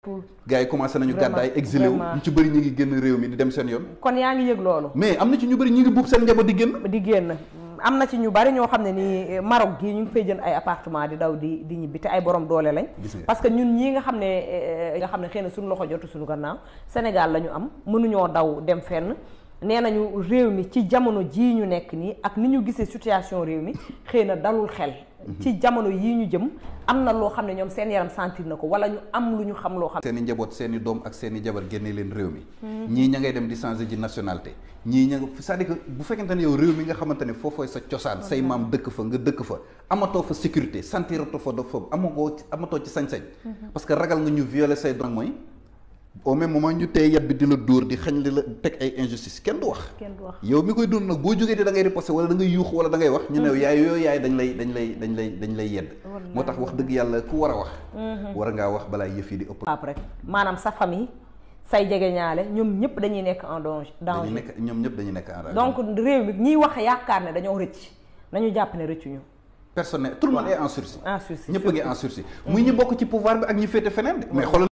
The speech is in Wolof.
gars yi commencé nañu gàddaay exilé wu ñu ci bëri ñi ngi génn réew mi di dem seen yoon. kon yaa ngi yëg loolu. mais am na ci ñu bëri ñi ngi buub seen njaboot di génn. am na ci ñu bari ñoo xam ne nii Maroc gii ñu ngi fay jël ay appartement di daw di ñibbi te ay borom doole lañ. parce que ñun ñii nga xam ne xëy na suñu loxo jotu suñu gannaaw Sénégal la ñu am mënuñoo daw dem fenn. nee nañu réew mi ci jamono jii ñu nekk nii ak ni ñu gisee situation réew mi xëy na dalul xel. ci jamono yii ñu jëm am na loo xam ne ñoom seen yaram sentir na ko wala ñu am lu ñu xam loo xam. seen i njaboot seen i doom ak seen i jabar génne leen réew mi. ñii ña ngay dem di changer ji nationalité. ñii ña nga c'est-à-dire que bu fekkente ne yow réew mi nga xamante ne foofooy sa cosaan say maam dëkk fa nga dëkk fa amatoo fa sécurité sentiratoo fa dafa amatoo ci sañ-sañ. parce que ragal nga ñu violer say doom mooy. au même moment ñu tey yat bi di la dóor di xañ li la teg ay injustice kenn du wax yow mi koy dund nag boo jógee te da ngay riposter wala da ngay yuux wala da ngay wax ñu ne yaay yooyu yaay dañ lay yedd moo tax wax dëgg yàlla ku war a wax war ngaa wax balaa yëf yi di ëpp après maanaam sa famille say jege ñaale ñoom ñëpp dañuy nekk en danger ñoom ñëpp dañuy nekk en danger donc réew mi ñiy wax yaakaar ne dañoo rëcc nañu jàpp ne rëccuñu personnel tout le monde est en sursis ñëpp a ngi en sursis muy ñi bokk ci pouvoir bi ak ñi féete feneen mais xoolal